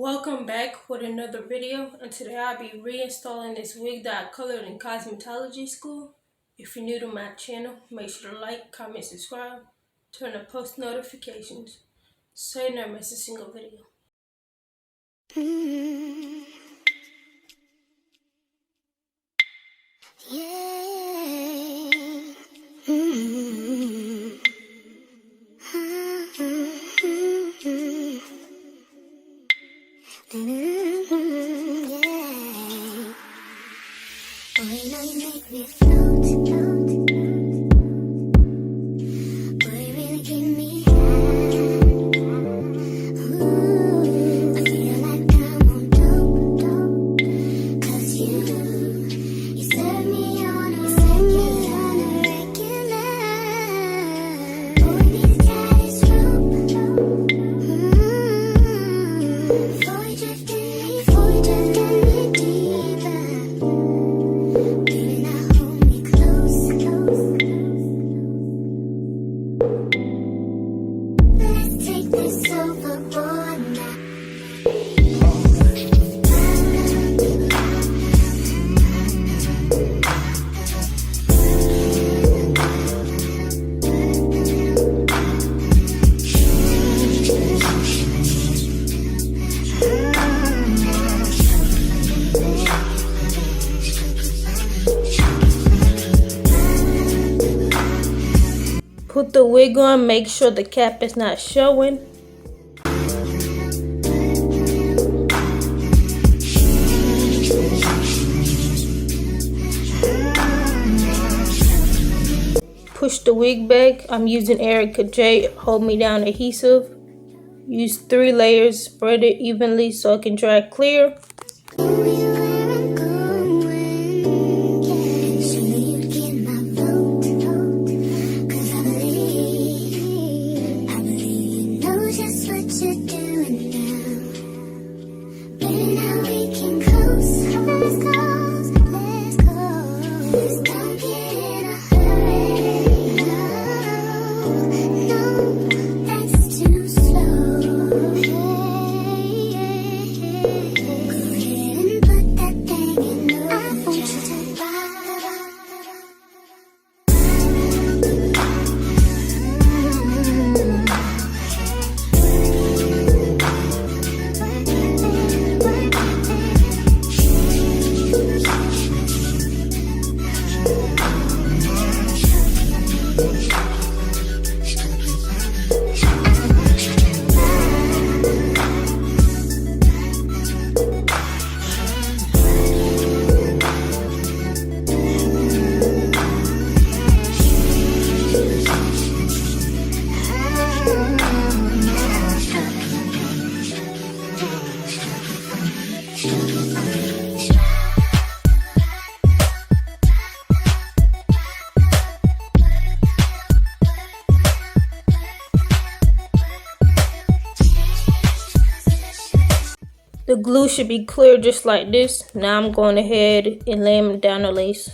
Welcome back with another video, and today I'll be reinstalling this wig that I colored in cosmetology school. If you're new to my channel, make sure to like, comment, subscribe, turn on post notifications so you never miss a single video. Put the wig on, make sure the cap is not showing. Push the wig back. I'm using Erica J Hold Me Down adhesive. Use 3 layers, spread it evenly so it can dry clear. The glue should be clear just like this. Now I'm going ahead and laying down the lace.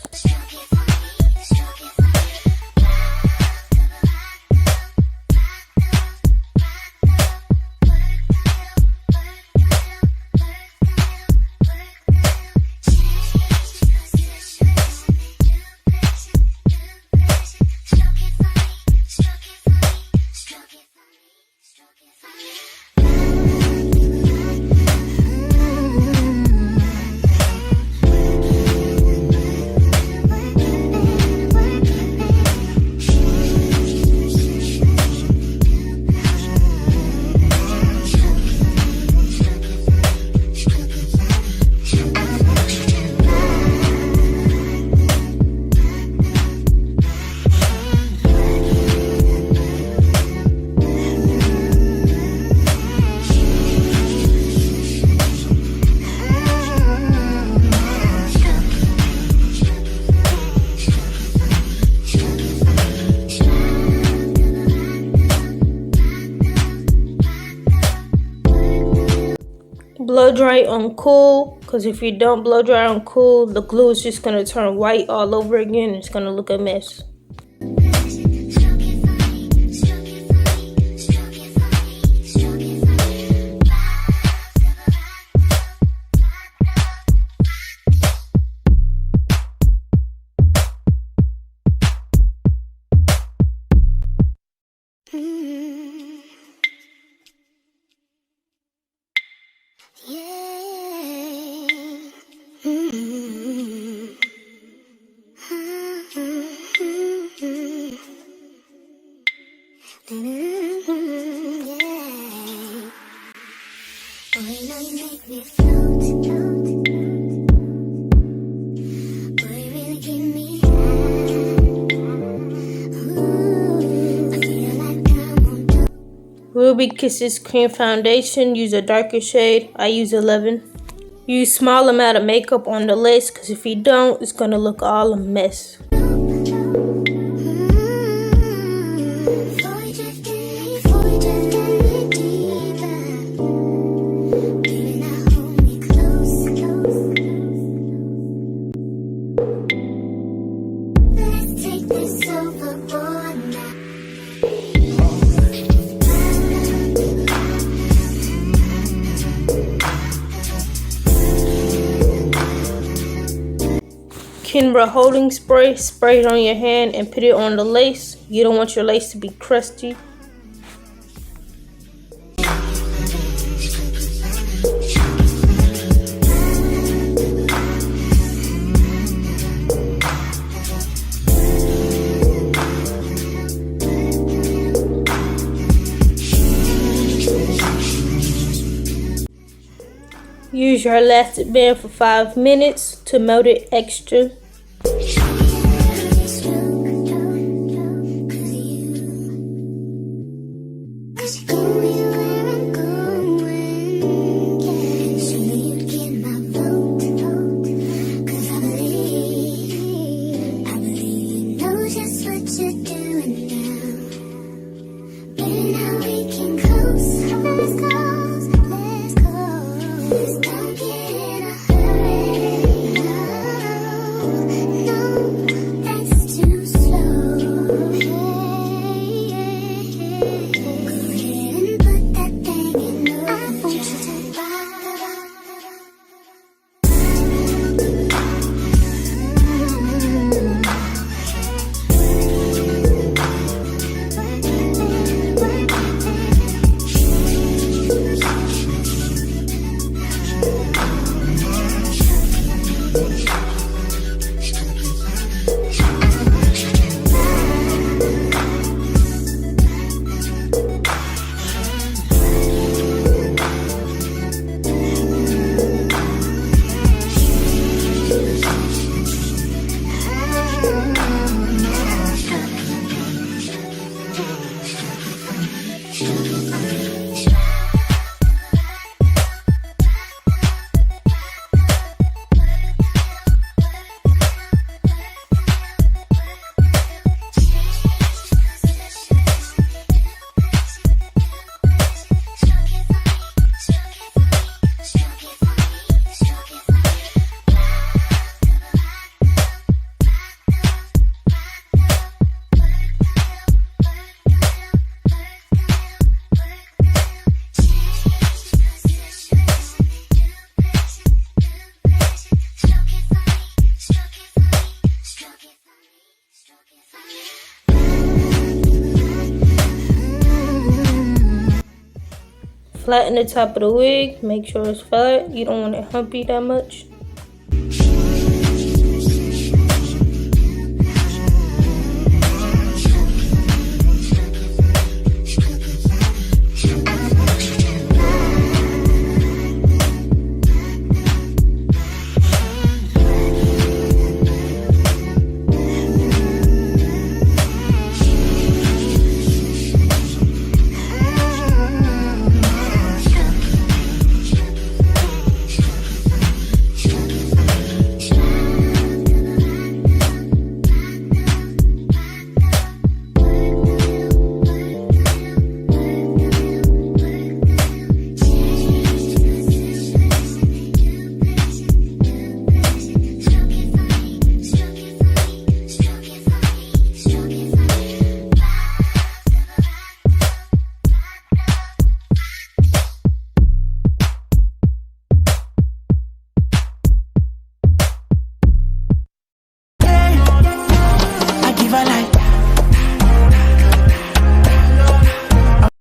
Blow dry on cool, because if you don't blow dry on cool, the glue is just going to turn white all over again. It's going to look a mess. Ruby Kisses Cream Foundation. Use a darker shade. I use 11. Use small amount of makeup on the lace, because if you don't, it's going to look all a mess. Kinbra holding spray. Spray it on your hand and put it on the lace. You don't want your lace to be crusty. Use your elastic band for 5 minutes to melt it extra. Flatten the top of the wig. Make sure it's flat. You don't want it humpy that much.